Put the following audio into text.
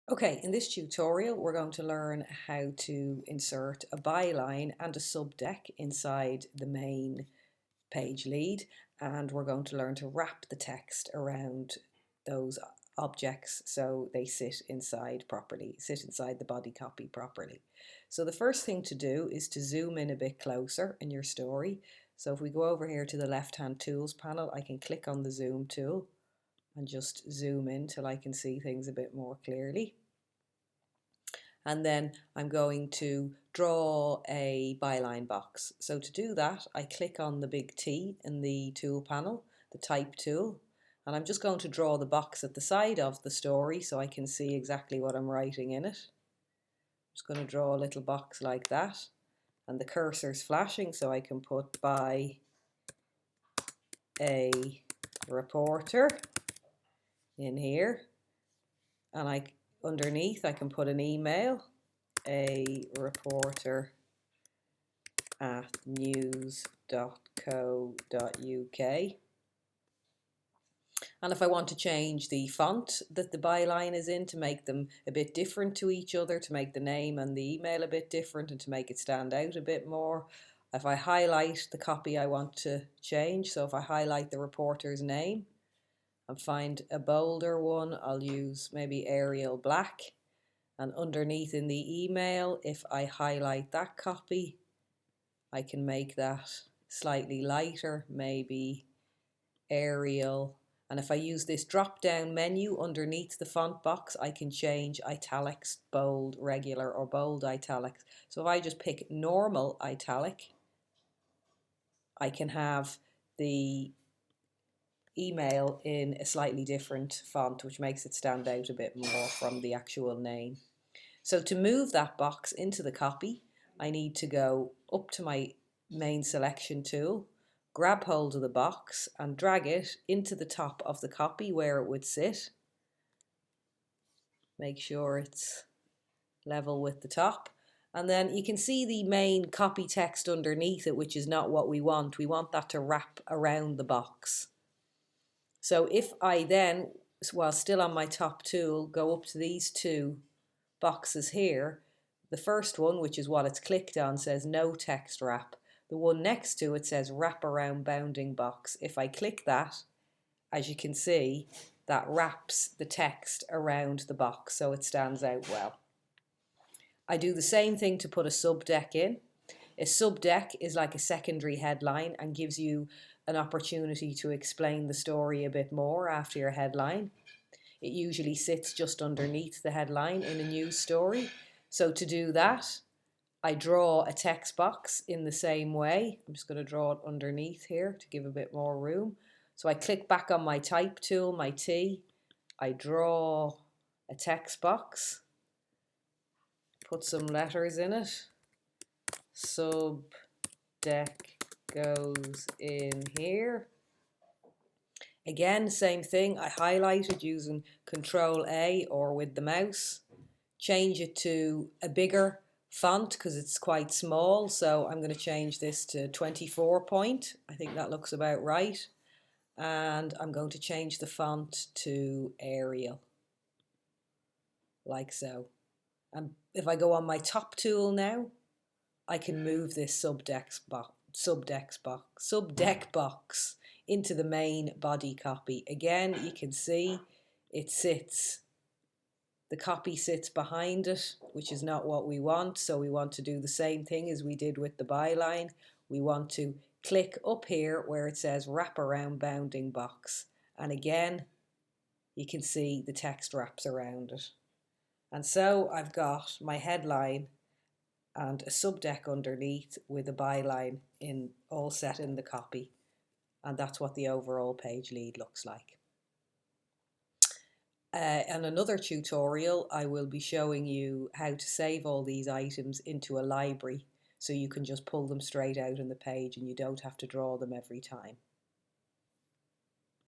Okay, in this tutorial we're going to learn how to insert a byline and a subdeck inside the main page lead, and we're going to learn to wrap the text around those objects so they sit inside the body copy properly. So the first thing to do is to zoom in a bit closer in your story. So if we go over here to the left-hand tools panel, I can click on the zoom tool and just zoom in till I can see things a bit more clearly. And then I'm going to draw a byline box. So to do that, I click on the big T in the tool panel, the type tool, and I'm just going to draw the box at the side of the story so I can see exactly what I'm writing in it. I'm just going to draw a little box like that, and the cursor's flashing so I can put by a reporter in here, and underneath I can put an email, a reporter at news.co.uk. And if I want to change the font that the byline is in to make them a bit different to each other, to make the name and the email a bit different and to make it stand out a bit more, if I highlight the copy I want to change, so if I highlight the reporter's name and find a bolder one, I'll use maybe Arial Black. And underneath in the email, if I highlight that copy, I can make that slightly lighter, maybe Arial. And if I use this drop down menu underneath the font box, I can change italics, bold, regular, or bold italics. So if I just pick normal italic, I can have the email in a slightly different font, which makes it stand out a bit more from the actual name. So to move that box into the copy, I need to go up to my main selection tool, grab hold of the box and drag it into the top of the copy where it would sit. Make sure it's level with the top. And then you can see the main copy text underneath it, which is not what we want. We want that to wrap around the box. So if I then, while still on my top tool, go up to these two boxes here, the first one, which is what it's clicked on, says no text wrap. The one next to it says wrap around bounding box. If I click that, as you can see, that wraps the text around the box so it stands out well. I do the same thing to put a subdeck in. A subdeck is like a secondary headline and gives you an opportunity to explain the story a bit more after your headline. It usually sits just underneath the headline in a news story. So to do that, I draw a text box in the same way. I'm just going to draw it underneath here to give a bit more room. So I click back on my type tool, my T. I draw a text box, put some letters in it. Subdeck goes in here. Again, same thing, I highlight it using Control A or with the mouse. Change it to a bigger font because it's quite small, so I'm going to change this to 24 point. I think that looks about right. And I'm going to change the font to Arial, like so. And if I go on my top tool now, I can move this subdeck box into the main body copy. Again, you can see the copy sits behind it, which is not what we want. So we want to do the same thing as we did with the byline. We want to click up here where it says wrap around bounding box. And again, you can see the text wraps around it. And so I've got my headline and a subdeck underneath with a byline all set in the copy. And that's what the overall page lead looks like. In another tutorial, I will be showing you how to save all these items into a library so you can just pull them straight out on the page and you don't have to draw them every time.